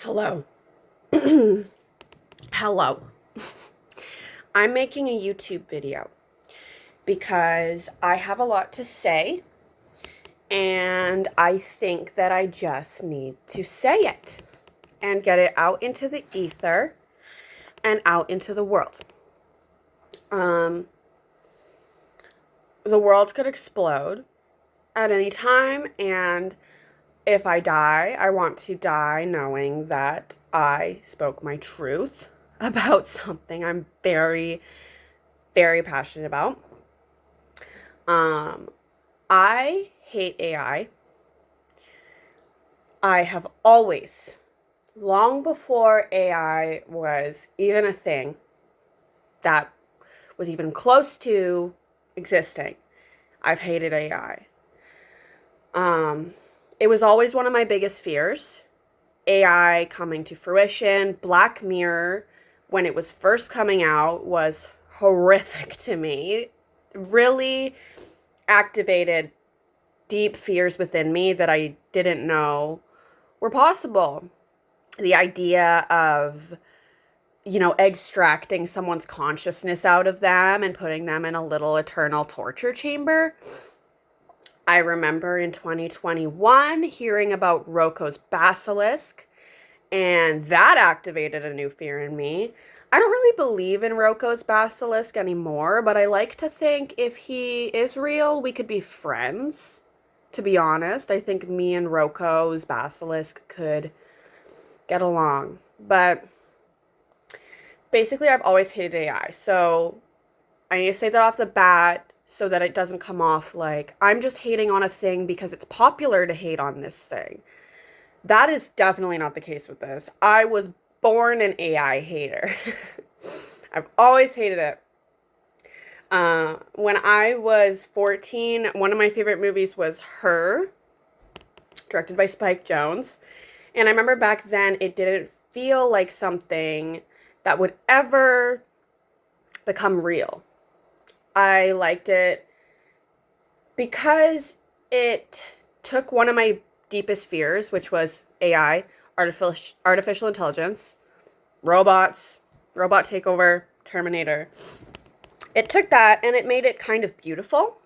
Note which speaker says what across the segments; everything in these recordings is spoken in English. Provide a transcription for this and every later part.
Speaker 1: Hello. Hello. I'm making a YouTube video because I have a lot to say and I think that I just need to say it and get it out into the ether and out into the world. The world could explode at any time, and if I die, I want to die knowing that I spoke my truth about something I'm very, very passionate about. I hate AI. I have always, long before AI was even a thing that was even close to existing, I've hated AI. It was always one of my biggest fears. AI coming to fruition. Black Mirror, when it was first coming out, was horrific to me. Really activated deep fears within me that I didn't know were possible. The idea of, extracting someone's consciousness out of them and putting them in a little eternal torture chamber. I remember in 2021 hearing about Roko's basilisk, and that activated a new fear in me. I don't really believe in Roko's basilisk anymore, but I like to think if he is real, we could be friends. To be honest, I think me and Roko's basilisk could get along. But basically, I've always hated AI. So I need to say that off the bat so that it doesn't come off like I'm just hating on a thing because it's popular to hate on this thing. That is definitely not the case with this. I was born an AI hater. I've always hated it. When I was 14, one of my favorite movies was Her, directed by Spike Jonze. And I remember back then it didn't feel like something that would ever become real. I liked it because it took one of my deepest fears, which was AI, artificial intelligence, robots, robot takeover, Terminator. It took that and it made it kind of beautiful,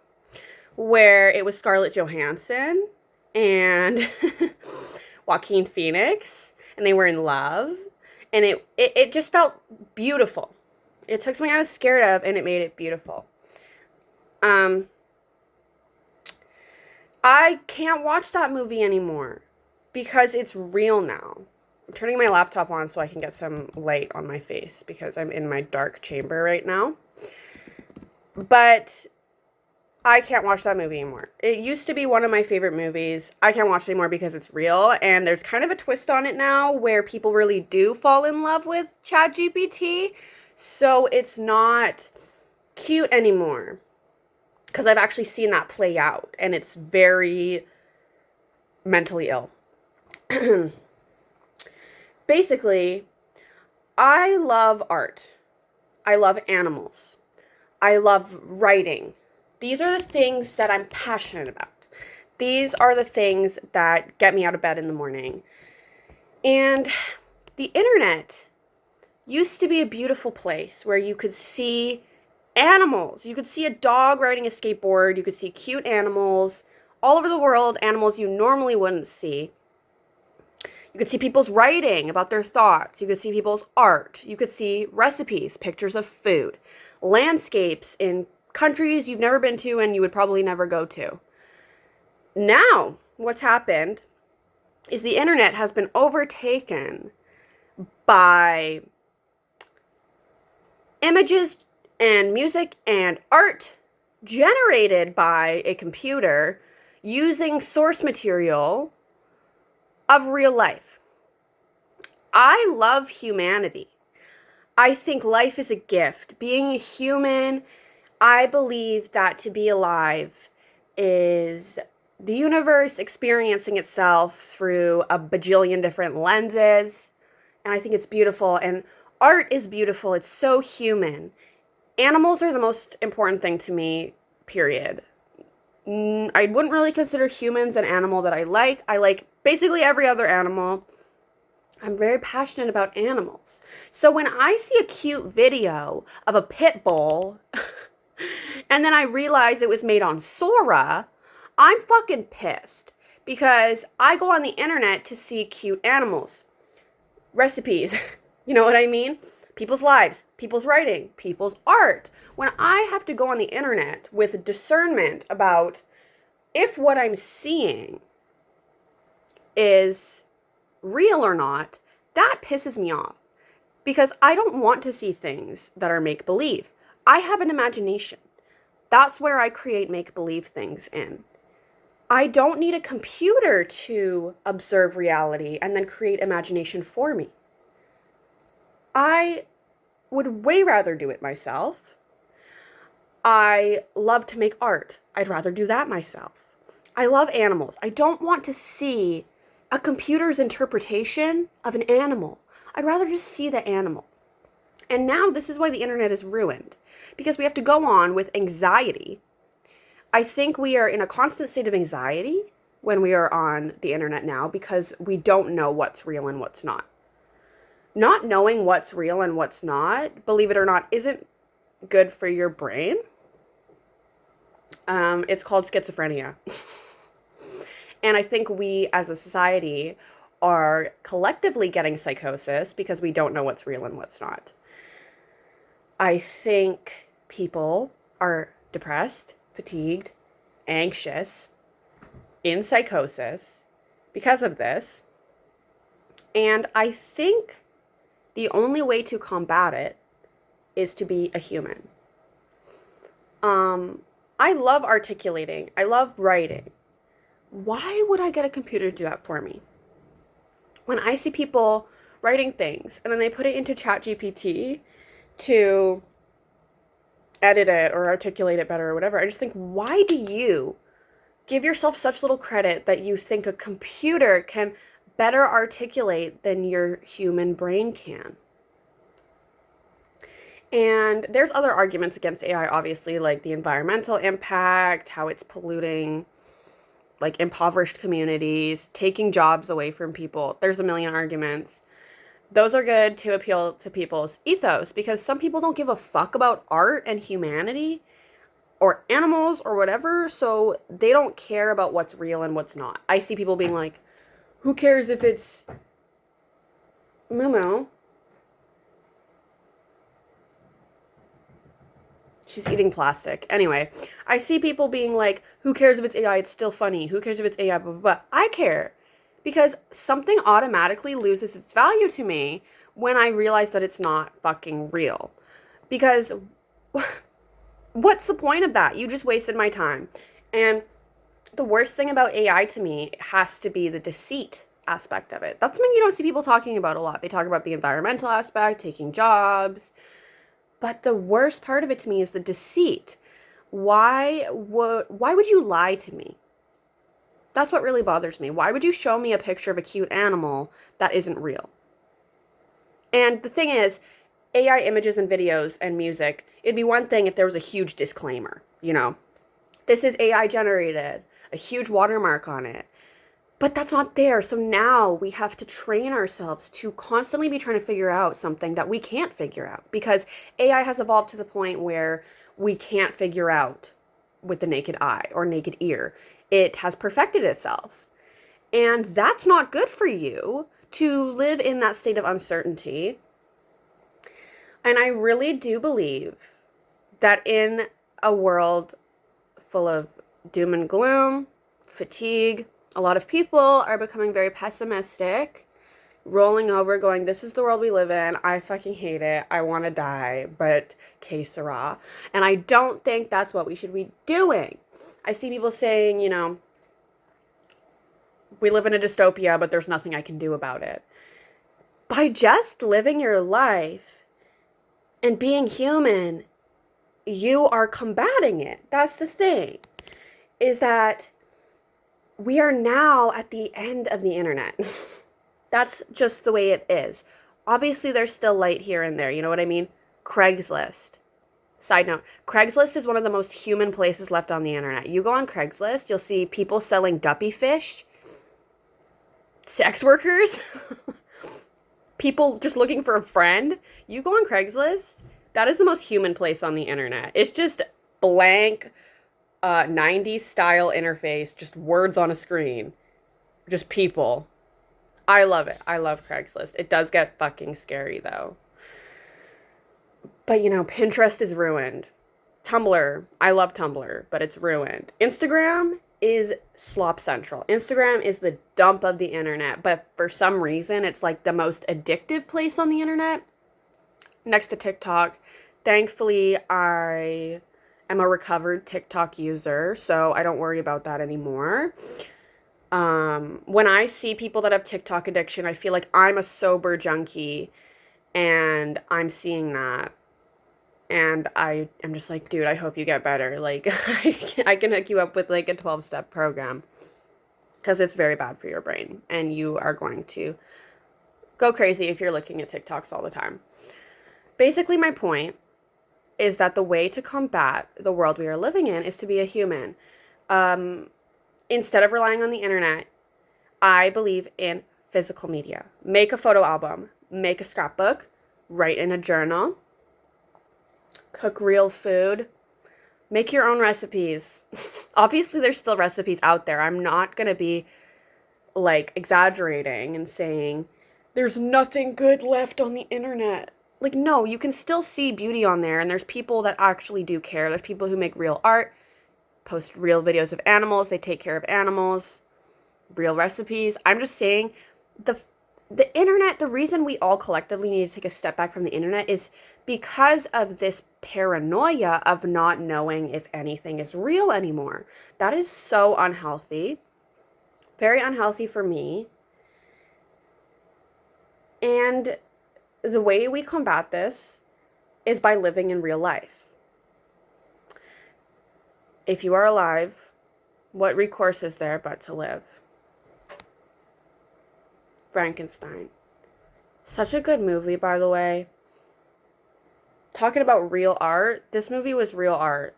Speaker 1: where it was Scarlett Johansson and Joaquin Phoenix, and they were in love, and it just felt beautiful. It took something I was scared of and it made it beautiful. I can't watch that movie anymore because it's real now. I'm turning my laptop on so I can get some light on my face because I'm in my dark chamber right now. But I can't watch that movie anymore. It used to be one of my favorite movies. I can't watch it anymore because it's real, and there's kind of a twist on it now where people really do fall in love with ChatGPT, so it's not cute anymore. Because I've actually seen that play out, and it's very mentally ill. Basically, I love art. I love animals. I love writing. These are the things that I'm passionate about. These are the things that get me out of bed in the morning. And the internet used to be a beautiful place where you could see animals. You could see a dog riding a skateboard. You could see cute animals all over the world, animals you normally wouldn't see. You could see people's writing about their thoughts. You could see people's art. You could see recipes, pictures of food, landscapes in countries you've never been to and you would probably never go to. Now, what's happened is the internet has been overtaken by images and music and art generated by a computer using source material of real life. I love humanity. I think life is a gift. Being a human, I believe that to be alive is the universe experiencing itself through a bajillion different lenses. And I think it's beautiful. And art is beautiful. It's so human. Animals are the most important thing to me, period. I wouldn't really consider humans an animal that I like. I like basically every other animal. I'm very passionate about animals. So when I see a cute video of a pit bull and then I realize it was made on Sora, I'm fucking pissed because I go on the internet to see cute animals, recipes, you know what I mean? People's lives, people's writing, people's art. When I have to go on the internet with discernment about if what I'm seeing is real or not, that pisses me off because I don't want to see things that are make-believe. I have an imagination. That's where I create make-believe things in. I don't need a computer to observe reality and then create imagination for me. I would way rather do it myself. I love to make art. I'd rather do that myself. I love animals. I don't want to see a computer's interpretation of an animal. I'd rather just see the animal. And now this is why the internet is ruined, because we have to go on with anxiety. I think we are in a constant state of anxiety when we are on the internet now because we don't know what's real and what's not. Not knowing what's real and what's not, believe it or not, isn't good for your brain. It's called schizophrenia. And I think we as a society are collectively getting psychosis because we don't know what's real and what's not. I think people are depressed, fatigued, anxious, in psychosis because of this. And I think the only way to combat it is to be a human. I love articulating. I love writing. Why would I get a computer to do that for me? When I see people writing things and then they put it into ChatGPT to edit it or articulate it better or whatever, I just think, why do you give yourself such little credit that you think a computer can better articulate than your human brain can? And there's other arguments against AI, obviously, like the environmental impact, how it's polluting, like impoverished communities, taking jobs away from people. There's a million arguments. Those are good to appeal to people's ethos because some people don't give a fuck about art and humanity or animals or whatever, so they don't care about what's real and what's not. I see people being like, who cares if it's Momo? She's eating plastic. Anyway, I see people being like, who cares if it's AI? It's still funny. Who cares if it's AI? Blah, blah, blah. I care. Because something automatically loses its value to me when I realize that it's not fucking real. Because what's the point of that? You just wasted my time. And the worst thing about AI to me has to be the deceit aspect of it. That's something you don't see people talking about a lot. They talk about the environmental aspect, taking jobs. But the worst part of it to me is the deceit. Why would you lie to me? That's what really bothers me. Why would you show me a picture of a cute animal that isn't real? And the thing is, AI images and videos and music, it'd be one thing if there was a huge disclaimer, you know. This is AI generated, a huge watermark on it. But that's not there. So now we have to train ourselves to constantly be trying to figure out something that we can't figure out because AI has evolved to the point where we can't figure out with the naked eye or naked ear. It has perfected itself. And that's not good for you to live in that state of uncertainty. And I really do believe that in a world full of doom and gloom, fatigue, a lot of people are becoming very pessimistic, rolling over, going, this is the world we live in. I fucking hate it. I want to die, but que sera. And I don't think that's what we should be doing. I see people saying, you know, we live in a dystopia, but there's nothing I can do about it. By just living your life and being human, you are combating it. That's the thing, is that we are now at the end of the internet. That's just the way it is. Obviously, there's still light here and there. You know what I mean? Craigslist. Side note, Craigslist is one of the most human places left on the internet. You go on Craigslist, you'll see people selling guppy fish, sex workers, people just looking for a friend. You go on Craigslist, that is the most human place on the internet. It's just blank 90s style interface, just words on a screen, just people. I love it. I love Craigslist. It does get fucking scary though. But you know, Pinterest is ruined. Tumblr, I love Tumblr, but it's ruined. Instagram is slop central. Instagram is the dump of the internet, but for some reason, it's like the most addictive place on the internet next to TikTok. Thankfully, I am a recovered TikTok user, so I don't worry about that anymore. When I see people that have TikTok addiction, I feel like I'm a sober junkie and I'm seeing that. And I am just like, dude, I hope you get better. Like, I can hook you up with like a 12-step program because it's very bad for your brain. And you are going to go crazy if you're looking at TikToks all the time. Basically, my point is that the way to combat the world we are living in is to be a human. Instead of relying on the internet, I believe in physical media. Make a photo album, make a scrapbook, write in a journal, cook real food, make your own recipes. Obviously, there's still recipes out there. I'm not going to be like exaggerating and saying there's nothing good left on the internet. Like, no, you can still see beauty on there, and there's people that actually do care. There's people who make real art, post real videos of animals, they take care of animals, real recipes. I'm just saying the internet, the reason we all collectively need to take a step back from the internet is because of this paranoia of not knowing if anything is real anymore. That is so unhealthy. Very unhealthy for me. And the way we combat this is by living in real life. If you are alive, what recourse is there but to live? Frankenstein. Such a good movie, by the way. Talking about real art, this movie was real art.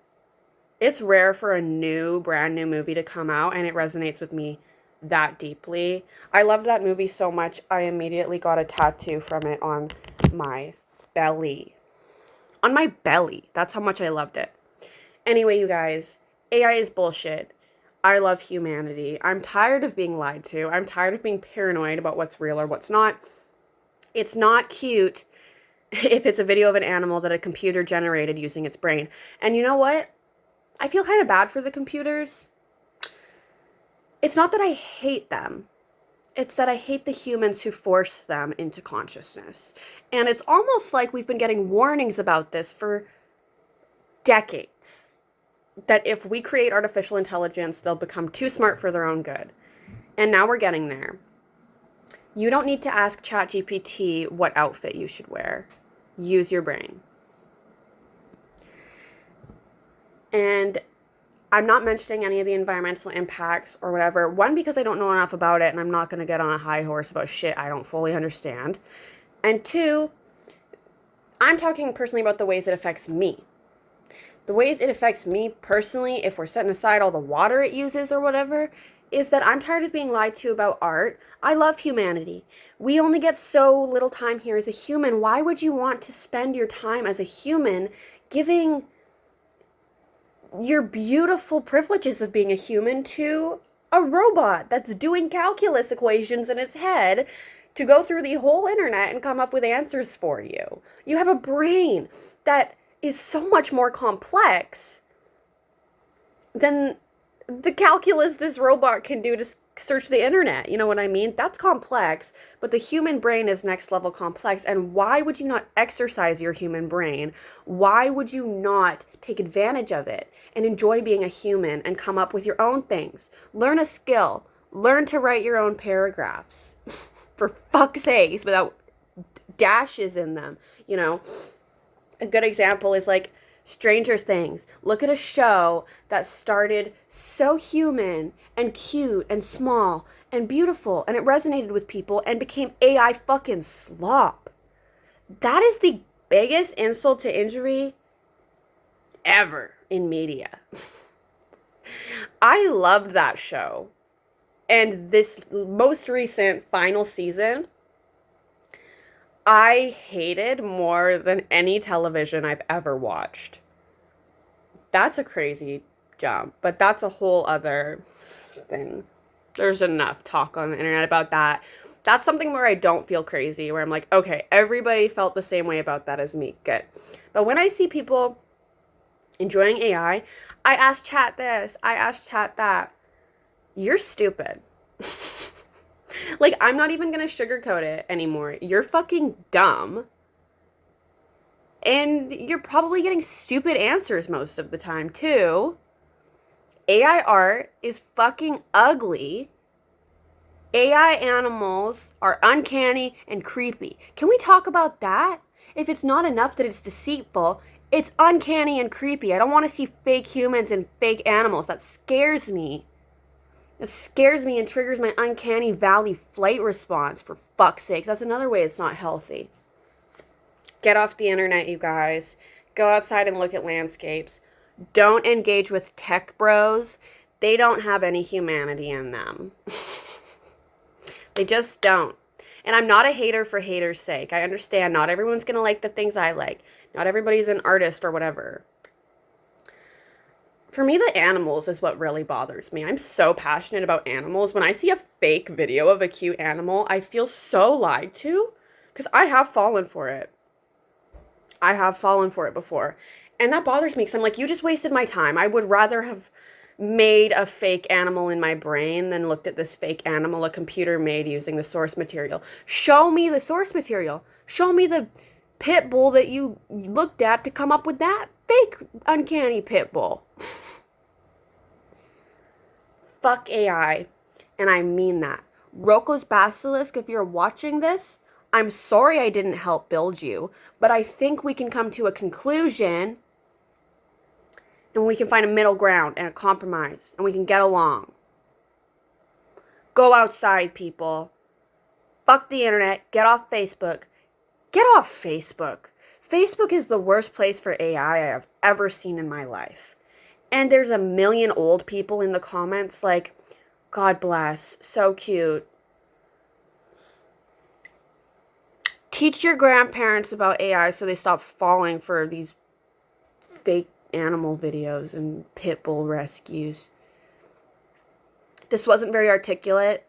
Speaker 1: It's rare for a brand new movie to come out, and it resonates with me that deeply. I loved that movie so much, I immediately got a tattoo from it on my belly. On my belly. That's how much I loved it. Anyway, you guys, AI is bullshit. I love humanity. I'm tired of being lied to. I'm tired of being paranoid about what's real or what's not. It's not cute if it's a video of an animal that a computer generated using its brain. And you know what? I feel kind of bad for the computers. It's not that I hate them. It's that I hate the humans who force them into consciousness. And it's almost like we've been getting warnings about this for decades. That if we create artificial intelligence, they'll become too smart for their own good. And now we're getting there. You don't need to ask ChatGPT what outfit you should wear. Use your brain. And I'm not mentioning any of the environmental impacts or whatever. One, because I don't know enough about it and I'm not going to get on a high horse about shit I don't fully understand. And two, I'm talking personally about the ways it affects me. The ways it affects me personally, if we're setting aside all the water it uses or whatever, is that I'm tired of being lied to about art. I love humanity. We only get so little time here as a human. Why would you want to spend your time as a human giving your beautiful privileges of being a human to a robot that's doing calculus equations in its head to go through the whole internet and come up with answers for you? You have a brain that is so much more complex than the calculus this robot can do to search the internet. You know what I mean? That's complex, but the human brain is next level complex. And why would you not exercise your human brain? Why would you not take advantage of it and enjoy being a human and come up with your own things? Learn a skill. Learn to write your own paragraphs. For fuck's sakes, without dashes in them, you know? A good example is like Stranger Things. Look at a show that started so human and cute and small and beautiful, and it resonated with people and became AI fucking slop. That is the biggest insult to injury ever in media. I loved that show. And this most recent final season, I hated more than any television I've ever watched. That's a crazy jump, but that's a whole other thing. There's enough talk on the internet about that. That's something where I don't feel crazy, where I'm like, okay, everybody felt the same way about that as me. Good. But when I see people enjoying AI, I ask chat this, I ask chat that. You're stupid. Like, I'm not even gonna sugarcoat it anymore. You're fucking dumb. And you're probably getting stupid answers most of the time, too. AI art is fucking ugly. AI animals are uncanny and creepy. Can we talk about that? If it's not enough that it's deceitful, it's uncanny and creepy. I don't want to see fake humans and fake animals. That scares me. It scares me and triggers my uncanny valley flight response, for fuck's sake. That's another way it's not healthy. Get off the internet, you guys. Go outside and look at landscapes. Don't engage with tech bros. They don't have any humanity in them. They just don't. And I'm not a hater for haters' sake. I understand not everyone's going to like the things I like. Not everybody's an artist or whatever. For me, the animals is what really bothers me. I'm so passionate about animals. When I see a fake video of a cute animal, I feel so lied to because I have fallen for it. I have fallen for it before. And that bothers me because I'm like, you just wasted my time. I would rather have made a fake animal in my brain than looked at this fake animal a computer made using the source material. Show me the source material. Show me the pit bull that you looked at to come up with that fake uncanny pit bull. Fuck AI. And I mean that. Roko's Basilisk, if you're watching this, I'm sorry I didn't help build you, but I think we can come to a conclusion and we can find a middle ground and a compromise and we can get along. Go outside, people. Fuck the internet. Get off Facebook. Get off Facebook. Facebook is the worst place for AI I have ever seen in my life. And there's a million old people in the comments like, God bless, so cute. Teach your grandparents about AI so they stop falling for these fake animal videos and pit bull rescues. This wasn't very articulate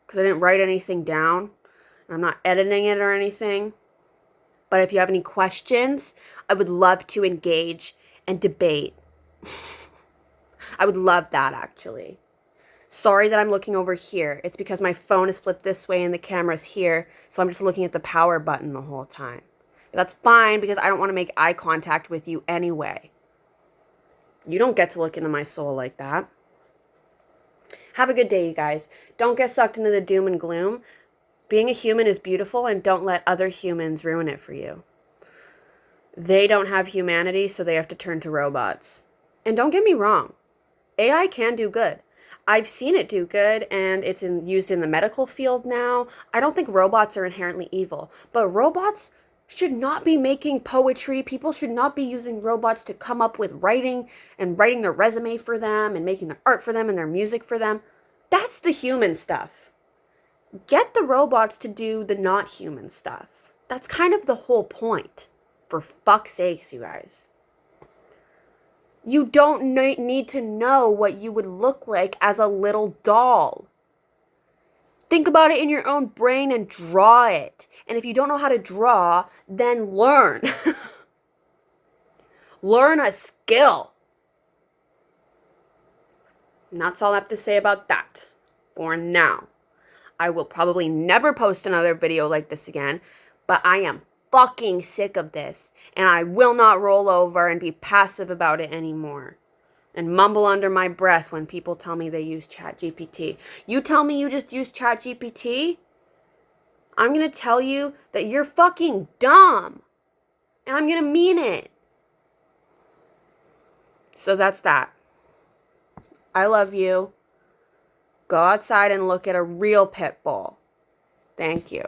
Speaker 1: because I didn't write anything down. I'm not editing it or anything. But if you have any questions, I would love to engage and debate. I would love that, actually. Sorry that I'm looking over here. It's because my phone is flipped this way and the camera's here, so I'm just looking at the power button the whole time. But that's fine because I don't want to make eye contact with you anyway. You don't get to look into my soul like that. Have a good day, you guys. Don't get sucked into the doom and gloom. Being a human is beautiful, and don't let other humans ruin it for you. They don't have humanity, so they have to turn to robots. And don't get me wrong. AI can do good. I've seen it do good, and it's used in the medical field now. I don't think robots are inherently evil, but robots should not be making poetry. People should not be using robots to come up with writing and writing their resume for them and making their art for them and their music for them. That's the human stuff. Get the robots to do the not human stuff. That's kind of the whole point. For fuck's sakes, you guys. You don't need to know what you would look like as a little doll. Think about it in your own brain and draw it. And if you don't know how to draw, then learn. Learn a skill. And that's all I have to say about that for now. I will probably never post another video like this again, but I am fucking sick of this, and I will not roll over and be passive about it anymore and mumble under my breath when people tell me they use ChatGPT. You tell me you just use ChatGPT, I'm gonna tell you that you're fucking dumb, and I'm gonna mean it. So that's that. I love you. Go outside and look at a real pit bull. Thank you.